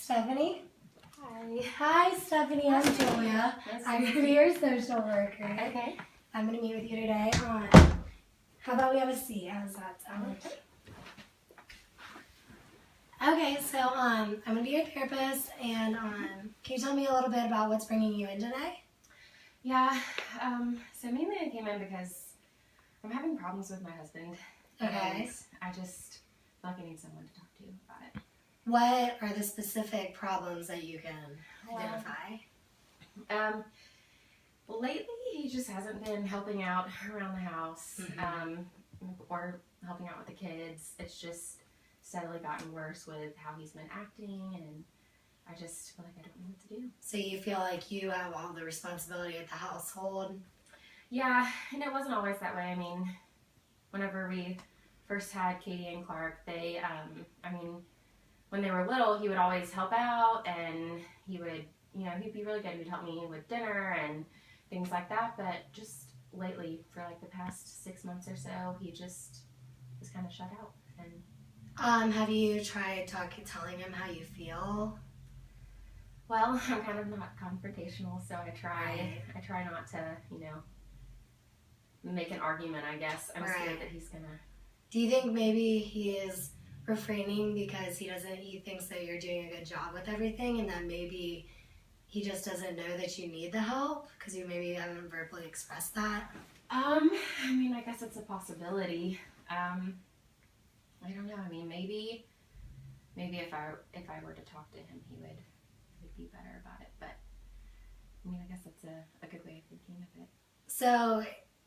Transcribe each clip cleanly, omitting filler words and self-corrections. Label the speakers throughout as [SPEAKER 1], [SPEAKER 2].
[SPEAKER 1] Stephanie.
[SPEAKER 2] Hi.
[SPEAKER 1] Hi, Stephanie. I'm Julia. I'm going to be your social worker.
[SPEAKER 2] Okay.
[SPEAKER 1] I'm going to meet with you today on, how about we have a seat? How does that sound? Okay, so I'm going to be your therapist, and can you tell me a little bit about what's bringing you in today?
[SPEAKER 2] Yeah, so mainly I came in because I'm having problems with my husband.
[SPEAKER 1] Okay.
[SPEAKER 2] And I just feel like I need someone to talk to about it.
[SPEAKER 1] What are the specific problems that you can identify?
[SPEAKER 2] Lately he just hasn't been helping out around the house, or helping out with the kids. It's just steadily gotten worse with how he's been acting, and I just feel like I don't know what to do.
[SPEAKER 1] So you feel like you have all the responsibility at the household?
[SPEAKER 2] Yeah, and it wasn't always that way. I mean, whenever we first had Katie and Clark, they, when they were little, he would always help out, and he would, he'd be really good. He would help me with dinner and things like that, but just lately, for like the past 6 months or so, he just was kind of shut out. And
[SPEAKER 1] have you tried telling him how you feel?
[SPEAKER 2] well, I'm kind of not confrontational, so I try not to, make an argument, I guess. I'm scared that he's gonna.
[SPEAKER 1] Do you think maybe he is refraining because he thinks that you're doing a good job with everything, and that maybe he just doesn't know that you need the help because you maybe haven't verbally expressed that?
[SPEAKER 2] I guess it's a possibility. I don't know. Maybe if I were to talk to him, he would be better about it. But I guess that's a good way of thinking of it.
[SPEAKER 1] So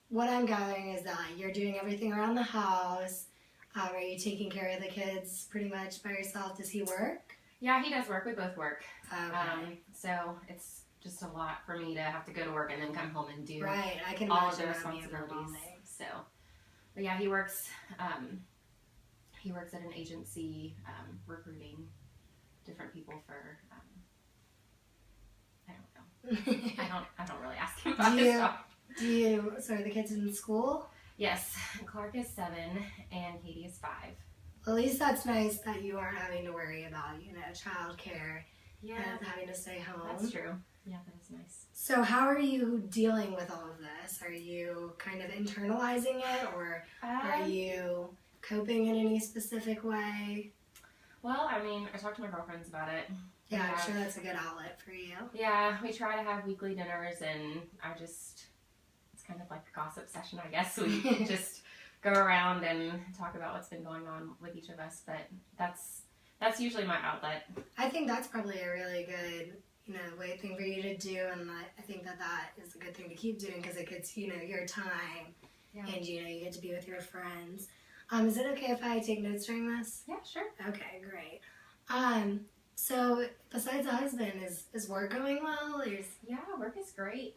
[SPEAKER 1] what I'm gathering is that you're doing everything around the house. Are you taking care of the kids pretty much by yourself? Does he work?
[SPEAKER 2] Yeah, he does work. We both work.
[SPEAKER 1] Okay.
[SPEAKER 2] So it's just a lot for me to have to go to work and then come home and do
[SPEAKER 1] I can
[SPEAKER 2] all of the
[SPEAKER 1] imagine
[SPEAKER 2] responsibilities. So, but yeah, he works. He works at an agency recruiting different people for. I don't know. I don't really ask him about this stuff.
[SPEAKER 1] So are the kids in school?
[SPEAKER 2] Yes, Clark is 7 and Katie is 5.
[SPEAKER 1] At least that's nice that you aren't having to worry about, childcare and having to stay home.
[SPEAKER 2] That's true. Yeah, that is nice.
[SPEAKER 1] So how are you dealing with all of this? Are you kind of internalizing it, or are you coping in any specific way?
[SPEAKER 2] Well, I talked to my girlfriends about it.
[SPEAKER 1] Yeah, I'm sure that's a good outlet for you.
[SPEAKER 2] Yeah, we try to have weekly dinners, and it's kind of like a gossip session, I guess. We just go around and talk about what's been going on with each of us, but that's usually my outlet.
[SPEAKER 1] I think that's probably a really good, thing for you to do, and I think that is a good thing to keep doing because it gets, your time, and, you get to be with your friends. Is it okay if I take notes during this?
[SPEAKER 2] Yeah, sure.
[SPEAKER 1] Okay, great. So besides the husband, is work going well?
[SPEAKER 2] Yeah, work is great.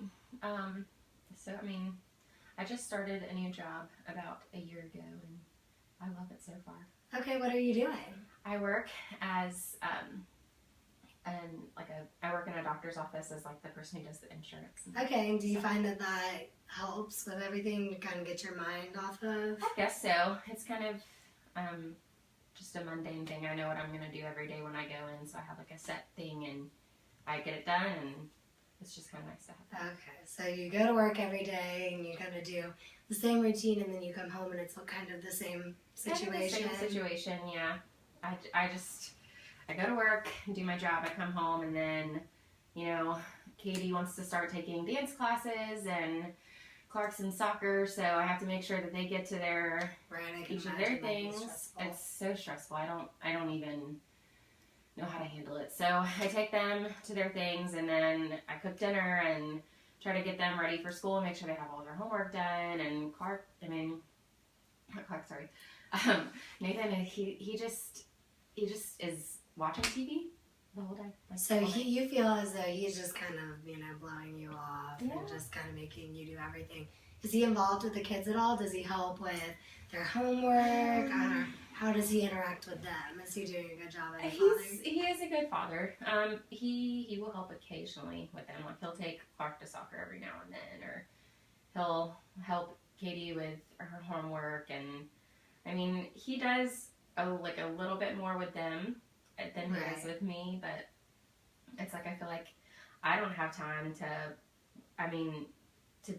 [SPEAKER 2] I just started a new job about a year ago, and I love it so far.
[SPEAKER 1] Okay, what are you doing?
[SPEAKER 2] I work as I work in a doctor's office as the person who does the insurance.
[SPEAKER 1] Okay, and do you find that helps with everything to kind of get your mind off of?
[SPEAKER 2] I guess so. It's kind of just a mundane thing. I know what I'm going to do every day when I go in, so I have a set thing, and I get it done, and it's just kind of nice to have that.
[SPEAKER 1] Okay, so you go to work every day, and you kind of do the same routine, and then you come home, and it's kind of the same situation.
[SPEAKER 2] Same situation, yeah. I go to work, do my job, I come home, and then, Katie wants to start taking dance classes, and Clark's in soccer, so I have to make sure that they get to each of their things. It's so stressful. I don't even know how to handle it. So I take them to their things, and then I cook dinner and try to get them ready for school and make sure they have all their homework done. And Nathan, he just is watching TV the whole day.
[SPEAKER 1] So you feel as though he's just kind of, blowing you off and just kind of making you do everything. Is he involved with the kids at all? Does he help with their homework? How does he interact with them? Is he doing a good job as a father?
[SPEAKER 2] He is a good father. He will help occasionally with them. He'll take Clark to soccer every now and then, or he'll help Katie with her homework, and he does a little bit more with them. than he is with me, but it's like I feel like I don't have time to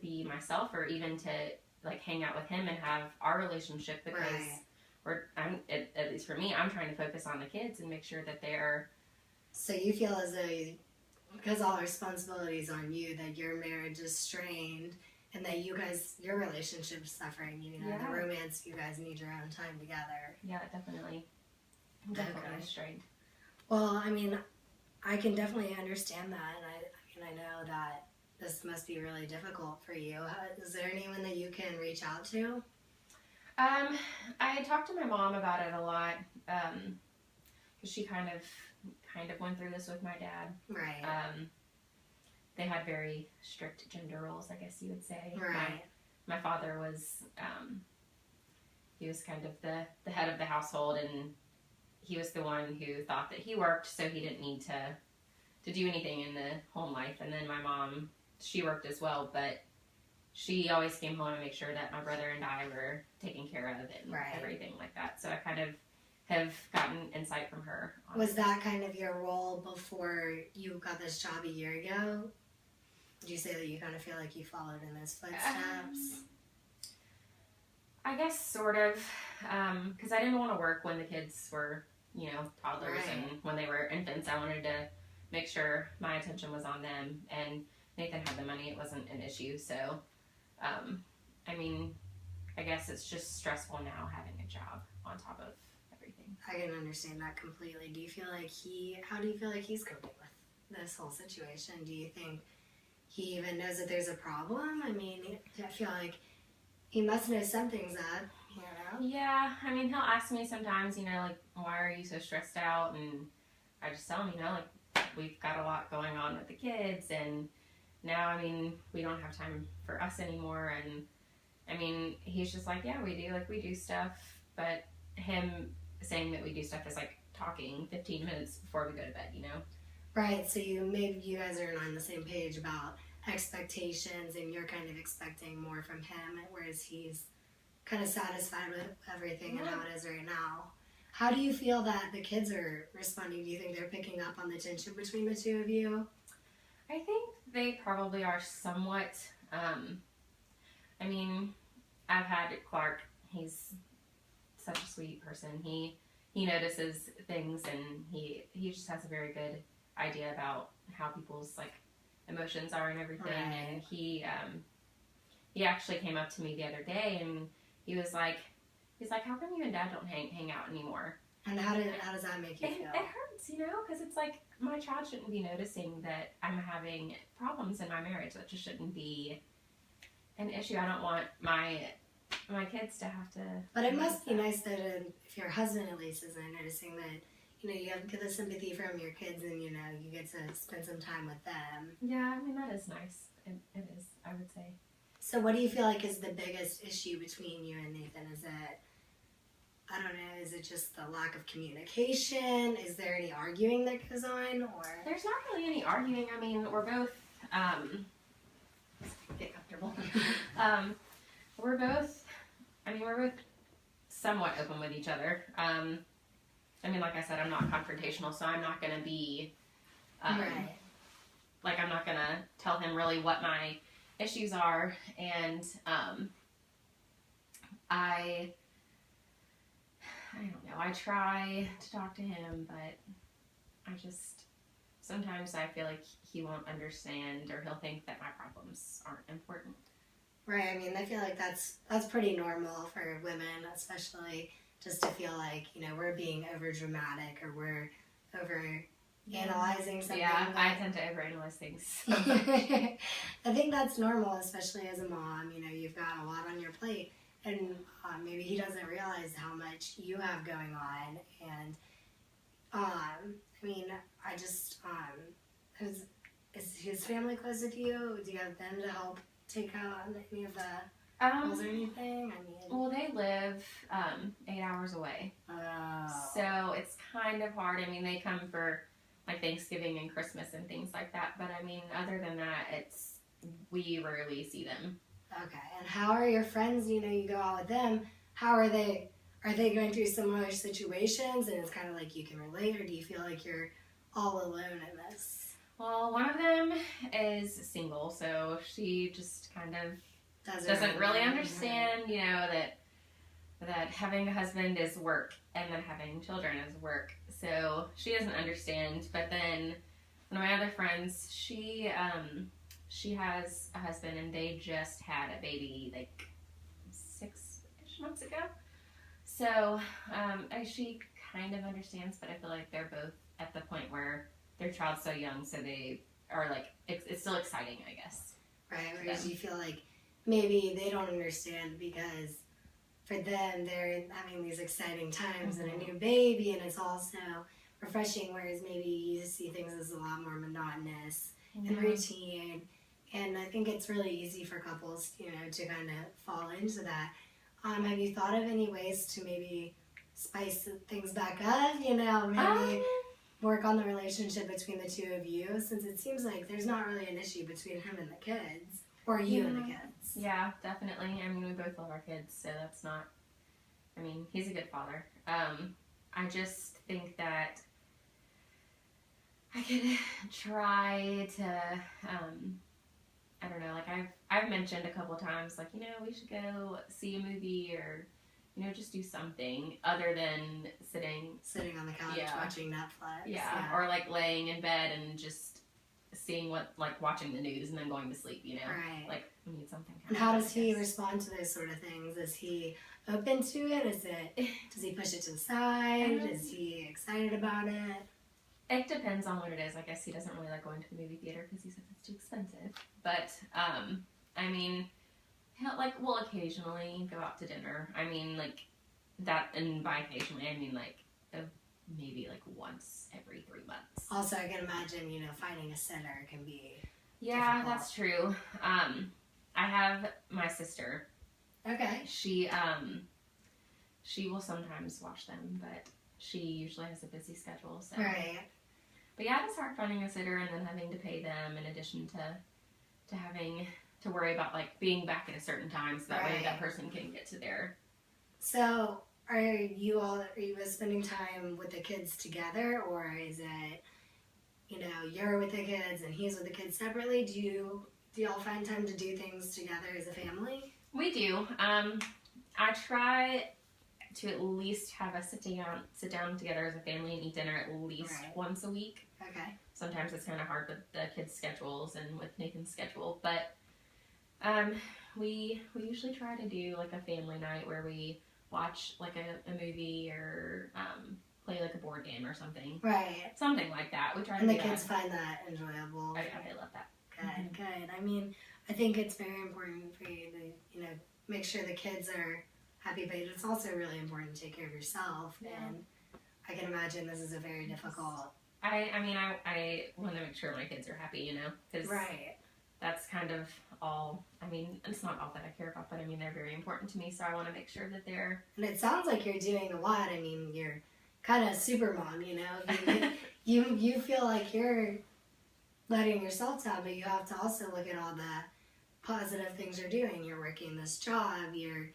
[SPEAKER 2] be myself, or even to like hang out with him and have our relationship, because at least for me, I'm trying to focus on the kids and make sure that they're.
[SPEAKER 1] So you feel as though, because all responsibilities on you, that your marriage is strained, and that your relationship's suffering. The romance, you guys need your own time together.
[SPEAKER 2] Yeah, definitely strained.
[SPEAKER 1] Well, I mean, I can definitely understand that, and I know that this must be really difficult for you. Is there anyone that you can reach out to?
[SPEAKER 2] I talked to my mom about it a lot, because she kind of went through this with my dad.
[SPEAKER 1] Right.
[SPEAKER 2] They had very strict gender roles, I guess you would say.
[SPEAKER 1] Right.
[SPEAKER 2] My father was, he was kind of the head of the household, and he was the one who thought that he worked, so he didn't need to do anything in the home life. And then my mom, she worked as well, but she always came home and made sure that my brother and I were taken care of and everything like that. So I kind of have gotten insight from her.
[SPEAKER 1] Was that kind of your role before you got this job a year ago? Would you say that you kind of feel like you followed in those footsteps?
[SPEAKER 2] I guess sort of, because I didn't want to work when the kids were, toddlers, and when they were infants. I wanted to make sure my attention was on them, and Nathan had the money. It wasn't an issue. So, I guess it's just stressful now having a job on top of everything.
[SPEAKER 1] I can understand that completely. Do you feel like how do you feel like he's coping with this whole situation? Do you think he even knows that there's a problem? I feel like he must know something's up,
[SPEAKER 2] Yeah, he'll ask me sometimes, like, why are you so stressed out? And I just tell him, like, we've got a lot going on with the kids, and now, we don't have time for us anymore. And he's just like, yeah, we do stuff, but him saying that we do stuff is like talking 15 minutes before we go to bed,
[SPEAKER 1] Right, so maybe you guys are on the same page about expectations, and you're kind of expecting more from him, whereas he's kind of satisfied with everything and how it is right now. How do you feel that the kids are responding? Do you think they're picking up on the tension between the two of you?
[SPEAKER 2] I think they probably are somewhat. I've had Clark. He's such a sweet person. He notices things, and he just has a very good idea about how people's emotions are and everything.
[SPEAKER 1] Right.
[SPEAKER 2] And he actually came up to me the other day, and he's like, how come you and Dad don't hang out anymore?
[SPEAKER 1] And how does that make you feel?
[SPEAKER 2] It hurts, because it's like, my child shouldn't be noticing that I'm having problems in my marriage. That just shouldn't be an issue. I don't want my kids to have to.
[SPEAKER 1] But it must be nice that if your husband at least isn't noticing that, you get the sympathy from your kids, and you get to spend some time with them.
[SPEAKER 2] Yeah, that is nice. It is, I would say.
[SPEAKER 1] So what do you feel like is the biggest issue between you and Nathan? Is it, I don't know, is it just the lack of communication? Is there any arguing that goes on? Or
[SPEAKER 2] there's not really any arguing. We're both, get comfortable. We're both somewhat open with each other. Like I said, I'm not confrontational, so I'm not going to be,
[SPEAKER 1] right.
[SPEAKER 2] I'm not going to tell him really what my issues are, and I don't know, I try to talk to him, but sometimes I feel like he won't understand, or he'll think that my problems aren't important.
[SPEAKER 1] Right, I feel like that's pretty normal for women, especially just to feel like, we're being over dramatic, or we're over analyzing something.
[SPEAKER 2] Yeah, I tend to overanalyze things.
[SPEAKER 1] I think that's normal, especially as a mom. You've got a lot on your plate, and maybe he doesn't realize how much you have going on. And is his family close with you? Do you have them to help take out any of the bills or anything?
[SPEAKER 2] Well, they live 8 hours away.
[SPEAKER 1] Oh.
[SPEAKER 2] So it's kind of hard. They come for Thanksgiving and Christmas and things like that. But other than that, we rarely see them.
[SPEAKER 1] Okay. And how are your friends? You go out with them. How are they? are they going through similar situations and it's kind of like you can relate, or do you feel like you're all alone in this?
[SPEAKER 2] Well, one of them is single, so she just kind of doesn't really understand, you know, that having a husband is work and then having children is work. So she doesn't understand. But then one of my other friends, she has a husband and they just had a baby like 6-ish months ago. So she kind of understands, but I feel like they're both at the point where their child's so young, so they are like, it's still exciting, I guess.
[SPEAKER 1] Right, whereas you feel like maybe they don't understand because for them, they're having these exciting times and a new baby, and it's also refreshing, whereas maybe you see things as a lot more monotonous and routine. And I think it's really easy for couples, you know, to kind of fall into that. Have you thought of any ways to maybe spice things back up, you know, maybe work on the relationship between the two of you, since it seems like there's not really an issue between him and the kids, or you and the kids?
[SPEAKER 2] Yeah, definitely. I mean, we both love our kids, so that's not, I mean, he's a good father. I just think that I could try to, I don't know, like I've mentioned a couple times, like, you know, we should go see a movie or, you know, just do something other than sitting
[SPEAKER 1] on the couch watching Netflix.
[SPEAKER 2] Yeah, or like laying in bed and just seeing watching the news and then going to sleep, you know?
[SPEAKER 1] Right.
[SPEAKER 2] Like, we need something.
[SPEAKER 1] And how does he respond to those sort of things? Is he open to it? Does he push it to the side? Is he excited about it?
[SPEAKER 2] It depends on what it is. I guess he doesn't really like going to the movie theater because he says it's too expensive. But, I mean, we'll occasionally go out to dinner. I mean, like, that, and by occasionally, I mean, like, maybe, like, once every 3 months.
[SPEAKER 1] Also, I can imagine, you know, finding a sitter can be
[SPEAKER 2] difficult. That's true. I have my sister.
[SPEAKER 1] Okay.
[SPEAKER 2] She will sometimes watch them, but she usually has a busy schedule, so.
[SPEAKER 1] Right.
[SPEAKER 2] But yeah, it's hard finding a sitter and then having to pay them in addition to having to worry about, like, being back at a certain time so that way that person can get to their...
[SPEAKER 1] So, are you spending time with the kids together, or is it, you know, you're with the kids and he's with the kids separately? Do y'all find time to do things together as a family?
[SPEAKER 2] We do. I try to at least have us sit down together as a family and eat dinner at least once a week.
[SPEAKER 1] Okay.
[SPEAKER 2] Sometimes it's kind of hard with the kids' schedules and with Nathan's schedule, but we usually try to do like a family night where we watch like a movie or play like a board game or something.
[SPEAKER 1] Right.
[SPEAKER 2] Something like that. We try to
[SPEAKER 1] do
[SPEAKER 2] that.
[SPEAKER 1] And the kids find that enjoyable.
[SPEAKER 2] Oh yeah, they love that.
[SPEAKER 1] Good, good. I mean, I think it's very important for you to, you know, make sure the kids are happy, but it's also really important to take care of yourself. Yeah. And I can imagine this is a very difficult...
[SPEAKER 2] I mean, I want to make sure my kids are happy, you know, because that's kind of all, I mean, it's not all that I care about, but I mean, they're very important to me, so I want to make sure that they're...
[SPEAKER 1] And it sounds like you're doing a lot. I mean, you're kind of super mom, you know, you feel like you're letting yourself down, but you have to also look at all the positive things you're doing. You're working this job, you're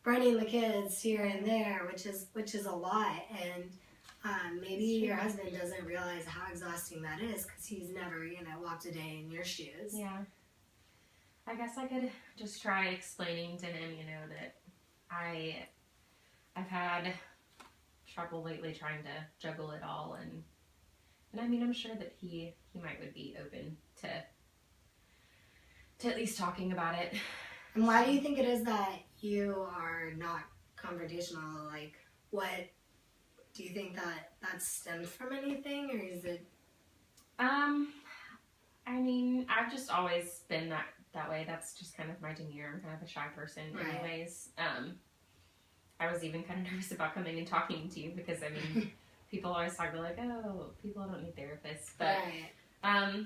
[SPEAKER 1] running the kids here and there, which is a lot, and maybe your husband doesn't realize how exhausting that is because he's never, you know, walked a day in your shoes.
[SPEAKER 2] Yeah. I guess I could just try explaining to him, you know, that I've had trouble lately trying to juggle it all, and I mean, I'm sure that he would be open to at least talking about it.
[SPEAKER 1] And why do you think it is that you are not confrontational? Like, what do you think that stems from anything, or is it?
[SPEAKER 2] I mean, I've just always been that way. That's just kind of my demeanor. I'm kind of a shy person, anyways. I was even kind of nervous about coming and talking to you because I mean, people always talk about like, oh, people don't need therapists, but I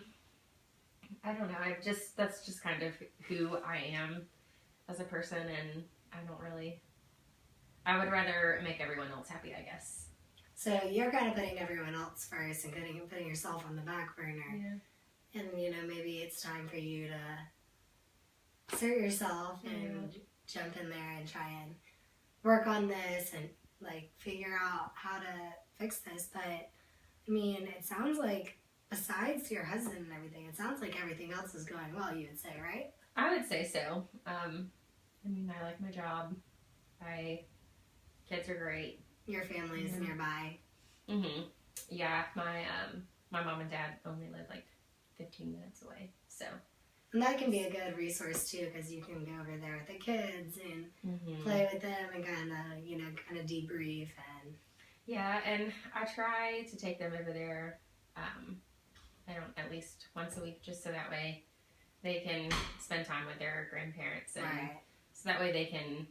[SPEAKER 2] don't know. That's just kind of who I am as a person, and I would rather make everyone else happy, I guess.
[SPEAKER 1] So you're kind of putting everyone else first and putting yourself on the back burner. Yeah. And, you know, maybe it's time for you to assert yourself and jump in there and try and work on this and like figure out how to fix this. But I mean, it sounds like besides your husband and everything, it sounds like everything else is going well, you would say, right?
[SPEAKER 2] I would say so. I mean, I like my job. Kids are great.
[SPEAKER 1] Your family is nearby.
[SPEAKER 2] Mhm. Yeah, my mom and dad only live like 15 minutes away, so.
[SPEAKER 1] And that can be a good resource too, because you can go over there with the kids and play with them and kind of debrief and.
[SPEAKER 2] Yeah, and I try to take them over there. I don't at least once a week, just so that way they can spend time with their grandparents, and so that way they can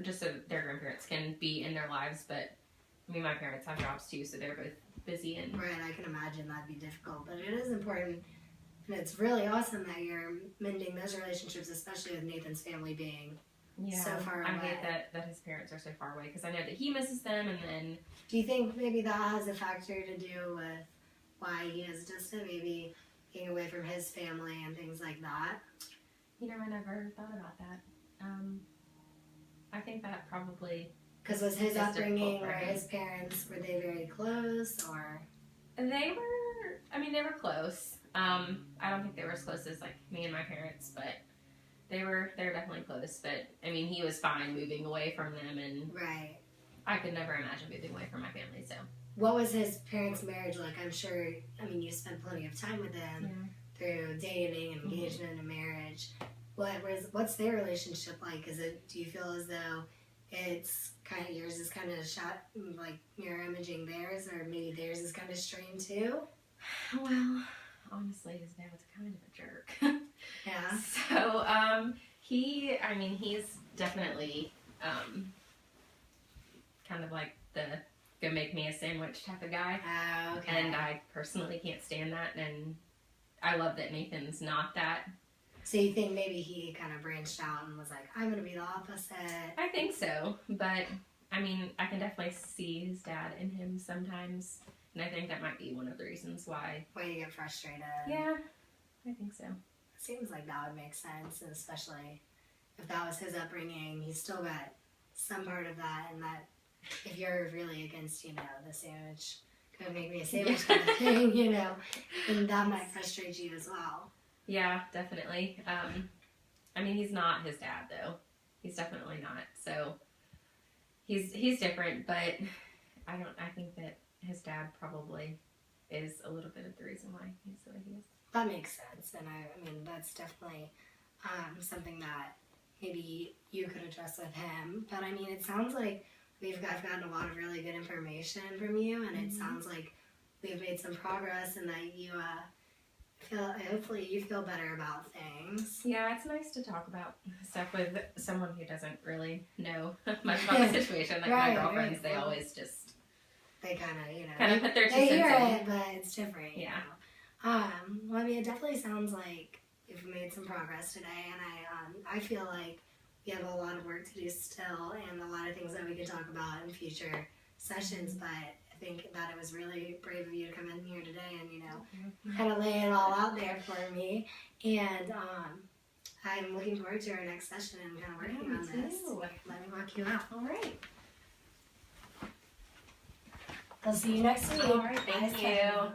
[SPEAKER 2] just so their grandparents can be in their lives. But I mean, my parents have jobs too, so they're both busy and.
[SPEAKER 1] Right, I can imagine that'd be difficult, but it is important. And it's really awesome that you're mending those relationships, especially with Nathan's family being so far away.
[SPEAKER 2] I hate that his parents are so far away, because I know that he misses them, and then.
[SPEAKER 1] Do you think maybe that has a factor to do with why he is distant, maybe being away from his family and things like that?
[SPEAKER 2] You know, I never thought about that. I think that probably.
[SPEAKER 1] Because was his upbringing where his parents, were they very close, or?
[SPEAKER 2] They were close. I don't think they were as close as like me and my parents, but they were definitely close. But I mean, he was fine moving away from them, and
[SPEAKER 1] right.
[SPEAKER 2] I could never imagine moving away from my family. So.
[SPEAKER 1] What was his parents' marriage like? I'm sure. I mean, you spent plenty of time with them through dating and engagement and marriage. What's their relationship like? Do you feel as though it's kind of yours is kind of shot like mirror imaging theirs, or maybe theirs is kind of strained too?
[SPEAKER 2] Well, honestly, his dad's kind of a jerk.
[SPEAKER 1] Yeah.
[SPEAKER 2] So, he's definitely kind of like the go make me a sandwich type of guy.
[SPEAKER 1] Oh, okay.
[SPEAKER 2] And I personally can't stand that, and I love that Nathan's not that.
[SPEAKER 1] So you think maybe he kind of branched out and was like, I'm going to be the opposite?
[SPEAKER 2] I think so, but I mean, I can definitely see his dad in him sometimes, and I think that might be one of the reasons why.
[SPEAKER 1] Why you get frustrated.
[SPEAKER 2] Yeah, I think so.
[SPEAKER 1] Seems like that would make sense, and especially if that was his upbringing, he's still got some part of that, and that if you're really against, the sandwich, go make me a sandwich kind of thing, and that might frustrate you as well.
[SPEAKER 2] Yeah, definitely. I mean, he's not his dad, though. He's definitely not. So he's different, but I think that his dad probably is a little bit of the reason why he's the way he is.
[SPEAKER 1] That makes sense, and I mean, that's definitely something that maybe you could address with him. But I mean, it sounds like I've gotten a lot of really good information from you, and it sounds like we've made some progress, and that you hopefully you feel better about things.
[SPEAKER 2] Yeah, it's nice to talk about stuff with someone who doesn't really know much about the situation. Like my girlfriends, they always just
[SPEAKER 1] they kind
[SPEAKER 2] of put their 2 cents
[SPEAKER 1] in. They hear
[SPEAKER 2] in.
[SPEAKER 1] it, but it's different.
[SPEAKER 2] Yeah.
[SPEAKER 1] Well, I mean, it definitely sounds like you've made some progress today, and I feel like we have a lot of work to do still, and a lot of things that we could talk about in future sessions. But I think that it was really brave of you to come in here today and kind of lay it all out there for me. And I'm looking forward to our next session and kind of working on this. Let me walk you out.
[SPEAKER 2] All right.
[SPEAKER 1] I'll see you next week.
[SPEAKER 2] All right. Thank you.